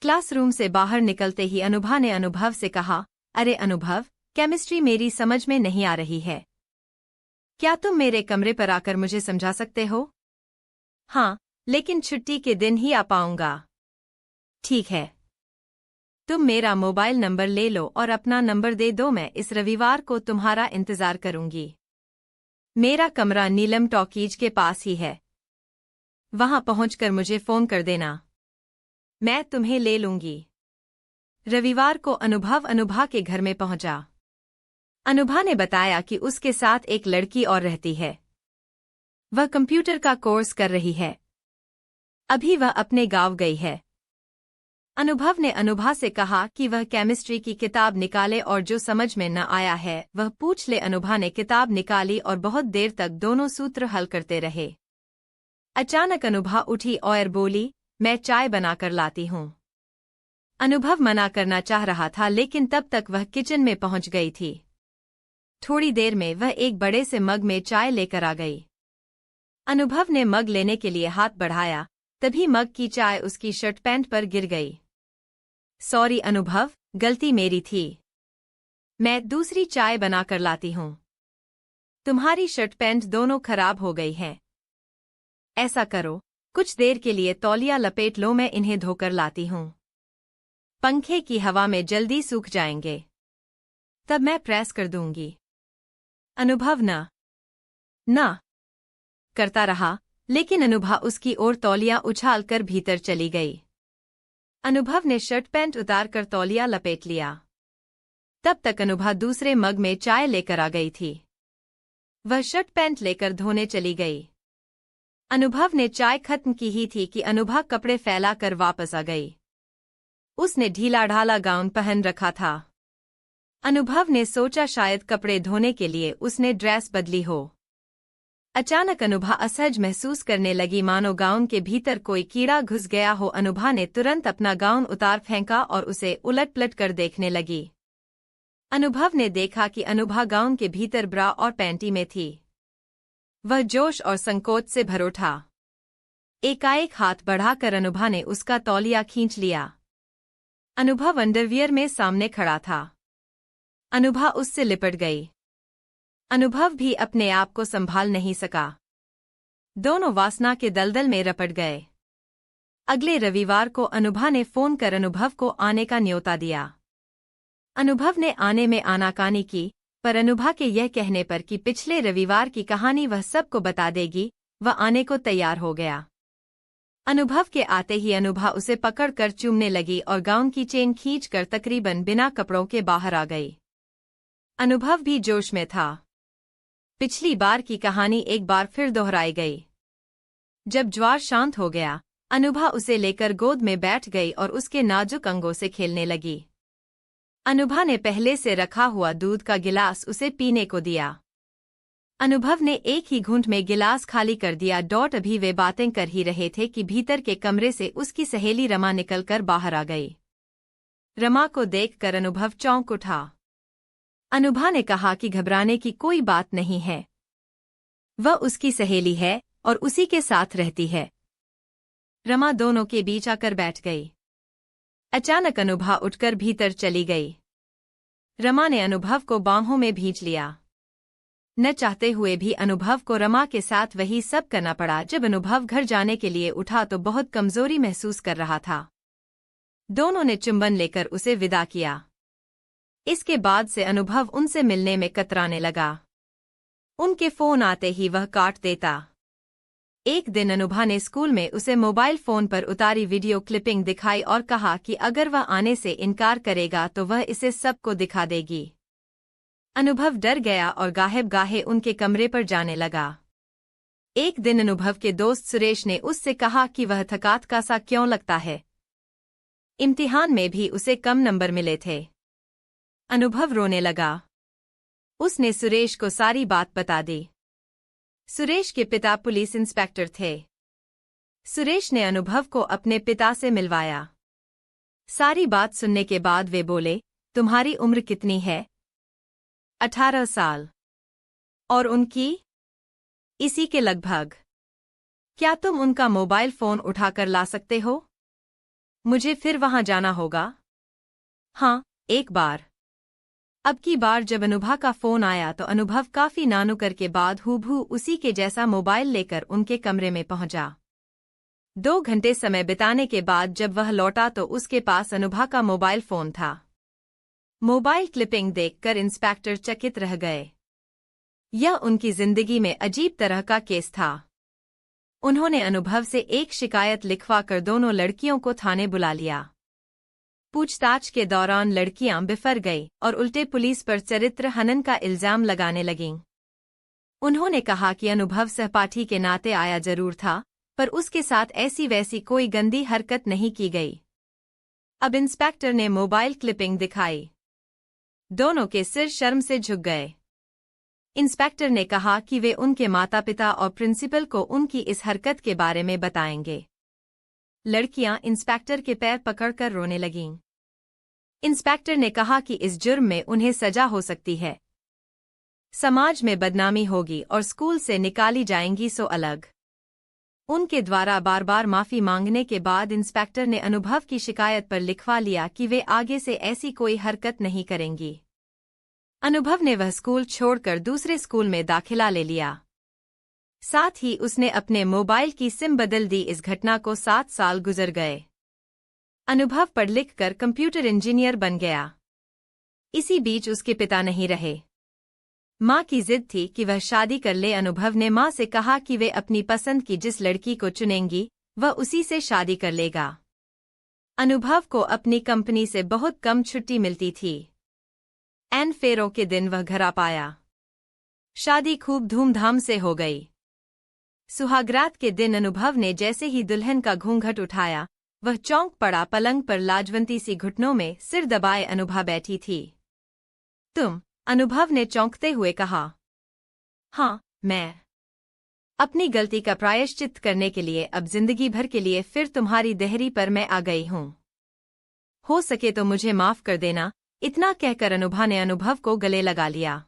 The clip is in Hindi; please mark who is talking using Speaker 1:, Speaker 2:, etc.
Speaker 1: क्लासरूम से बाहर निकलते ही अनुभा ने अनुभव से कहा, अरे अनुभव, केमिस्ट्री मेरी समझ में नहीं आ रही है। क्या तुम मेरे कमरे पर आकर मुझे समझा सकते हो? हाँ, लेकिन छुट्टी के दिन ही आ पाऊंगा। ठीक है। तुम मेरा मोबाइल नंबर ले लो और अपना नंबर दे दो, मैं इस रविवार को तुम्हारा इंतजार करूंगी। मेरा कमरा नीलम टॉकीज के पास ही है। वहां पहुंचकर मुझे फोन कर देना। मैं तुम्हें ले लूंगी। रविवार को अनुभव अनुभा के घर में पहुंचा। अनुभा ने बताया कि उसके साथ एक लड़की और रहती है। वह कंप्यूटर का कोर्स कर रही है। अभी वह अपने गांव गई है। अनुभव ने अनुभा से कहा कि वह केमिस्ट्री की किताब निकाले और जो समझ में न आया है वह पूछ ले। अनुभा ने किताब निकाली और बहुत देर तक दोनों सूत्र हल करते रहे। अचानक अनुभा उठी और बोली, मैं चाय बनाकर लाती हूँ। अनुभव मना करना चाह रहा था, लेकिन तब तक वह किचन में पहुंच गई थी। थोड़ी देर में वह एक बड़े से मग में चाय लेकर आ गई। अनुभव ने मग लेने के लिए हाथ बढ़ाया, तभी मग की चाय उसकी शर्ट पैंट पर गिर गई। सॉरी अनुभव, गलती मेरी थी। मैं दूसरी चाय बनाकर लाती हूँ। तुम्हारी शर्ट पैंट दोनों खराब हो गई हैं। ऐसा करो, कुछ देर के लिए तौलिया लपेट लो, मैं इन्हें धोकर लाती हूँ। पंखे की हवा में जल्दी सूख जाएंगे, तब मैं प्रेस कर दूंगी। अनुभव ना करता रहा, लेकिन अनुभा उसकी ओर तौलिया उछालकर भीतर चली गई। अनुभव ने शर्ट पैंट उतारकर तौलिया लपेट लिया। तब तक अनुभा दूसरे मग में चाय लेकर आ गई थी। वह शर्ट पैंट लेकर धोने चली गई। अनुभव ने चाय खत्म की ही थी कि अनुभा कपड़े फैलाकर वापस आ गई। उसने ढीला ढाला गाउन पहन रखा था। अनुभव ने सोचा शायद कपड़े धोने के लिए उसने ड्रेस बदली हो। अचानक अनुभा असहज महसूस करने लगी, मानो गाउन के भीतर कोई कीड़ा घुस गया हो। अनुभा ने तुरंत अपना गाउन उतार फेंका और उसे उलट-पलट कर देखने लगी। अनुभव ने देखा कि अनुभा गाउन के भीतर ब्रा और पैंटी में थी। वह जोश और संकोच से भर उठा। एकाएक हाथ बढ़ाकर अनुभा ने उसका तौलिया खींच लिया। अनुभव अंडरवियर में सामने खड़ा था। अनुभा उससे लिपट गई। अनुभव भी अपने आप को संभाल नहीं सका। दोनों वासना के दलदल में रपट गए। अगले रविवार को अनुभा ने फोन कर अनुभव को आने का न्योता दिया। अनुभव ने आने में आनाकानी की, पर अनुभा के यह कहने पर कि पिछले रविवार की कहानी वह सबको बता देगी, वह आने को तैयार हो गया। अनुभव के आते ही अनुभा उसे पकड़कर चूमने लगी और गाउन की चेन खींचकर तकरीबन बिना कपड़ों के बाहर आ गई। अनुभव भी जोश में था। पिछली बार की कहानी एक बार फिर दोहराई गई। जब ज्वार शांत हो गया, अनुभा उसे लेकर गोद में बैठ गई और उसके नाजुक अंगों से खेलने लगी। अनुभा ने पहले से रखा हुआ दूध का गिलास उसे पीने को दिया। अनुभव ने एक ही घूंट में गिलास खाली कर दिया। अभी वे बातें कर ही रहे थे कि भीतर के कमरे से उसकी सहेली रमा निकलकर बाहर आ गई। रमा को देखकर अनुभव चौंक उठा। अनुभा ने कहा कि घबराने की कोई बात नहीं है, वह उसकी सहेली है और उसी के साथ रहती है। रमा दोनों के बीच आकर बैठ गई। अचानक अनुभा उठकर भीतर चली गई। रमा ने अनुभव को बाहों में भींच लिया। न चाहते हुए भी अनुभव को रमा के साथ वही सब करना पड़ा। जब अनुभव घर जाने के लिए उठा तो बहुत कमजोरी महसूस कर रहा था। दोनों ने चुंबन लेकर उसे विदा किया। इसके बाद से अनुभव उनसे मिलने में कतराने लगा। उनके फोन आते ही वह काट देता। एक दिन अनुभा ने स्कूल में उसे मोबाइल फोन पर उतारी वीडियो क्लिपिंग दिखाई और कहा कि अगर वह आने से इनकार करेगा तो वह इसे सबको दिखा देगी। अनुभव डर गया और गाहे उनके कमरे पर जाने लगा। एक दिन अनुभव के दोस्त सुरेश ने उससे कहा कि वह थकात का सा क्यों लगता है। इम्तिहान में भी उसे कम नंबर मिले थे। अनुभव रोने लगा। उसने सुरेश को सारी बात बता दी। सुरेश के पिता पुलिस इंस्पेक्टर थे। सुरेश ने अनुभव को अपने पिता से मिलवाया। सारी बात सुनने के बाद वे बोले, तुम्हारी उम्र कितनी है? 18 साल। और उनकी? इसी के लगभग। क्या तुम उनका मोबाइल फोन उठाकर ला सकते हो? मुझे फिर वहां जाना होगा? हाँ, एक बार। अब की बार जब अनुभा का फोन आया तो अनुभव काफी नानुकर के बाद हूबहू उसी के जैसा मोबाइल लेकर उनके कमरे में पहुंचा। 2 घंटे समय बिताने के बाद जब वह लौटा तो उसके पास अनुभा का मोबाइल फोन था। मोबाइल क्लिपिंग देखकर इंस्पेक्टर चकित रह गए। यह उनकी जिंदगी में अजीब तरह का केस था। उन्होंने अनुभव से एक शिकायत लिखवाकर दोनों लड़कियों को थाने बुला लिया। पूछताछ के दौरान लड़कियां बिफर गईं और उल्टे पुलिस पर चरित्र हनन का इल्जाम लगाने लगीं। उन्होंने कहा कि अनुभव सहपाठी के नाते आया जरूर था, पर उसके साथ ऐसी वैसी कोई गंदी हरकत नहीं की गई। अब इंस्पेक्टर ने मोबाइल क्लिपिंग दिखाई। दोनों के सिर शर्म से झुक गए। इंस्पेक्टर ने कहा कि वे उनके माता पिता और प्रिंसिपल को उनकी इस हरकत के बारे में बताएंगे। लड़कियां इंस्पेक्टर के पैर पकड़कर रोने लगीं। इंस्पेक्टर ने कहा कि इस जुर्म में उन्हें सजा हो सकती है, समाज में बदनामी होगी और स्कूल से निकाली जाएंगी सो अलग। उनके द्वारा बार बार माफी मांगने के बाद इंस्पेक्टर ने अनुभव की शिकायत पर लिखवा लिया कि वे आगे से ऐसी कोई हरकत नहीं करेंगी। अनुभव ने वह स्कूल छोड़कर दूसरे स्कूल में दाखिला ले लिया। साथ ही उसने अपने मोबाइल की सिम बदल दी। इस घटना को 7 साल गुजर गए। अनुभव पढ़ लिख कर कंप्यूटर इंजीनियर बन गया। इसी बीच उसके पिता नहीं रहे। मां की जिद थी कि वह शादी कर ले। अनुभव ने मां से कहा कि वे अपनी पसंद की जिस लड़की को चुनेंगी वह उसी से शादी कर लेगा। अनुभव को अपनी कंपनी से बहुत कम छुट्टी मिलती थी। एन फेरों के दिन वह घर आ पाया। शादी खूब धूमधाम से हो गई। सुहागरात के दिन अनुभव ने जैसे ही दुल्हन का घूंघट उठाया वह चौंक पड़ा। पलंग पर लाजवंती सी घुटनों में सिर दबाए अनुभा बैठी थी। तुम? अनुभव ने चौंकते हुए कहा। हाँ, मैं। अपनी गलती का प्रायश्चित करने के लिए अब जिंदगी भर के लिए फिर तुम्हारी देहरी पर मैं आ गई हूँ। हो सके तो मुझे माफ कर देना। इतना कहकर अनुभा ने अनुभव को गले लगा लिया।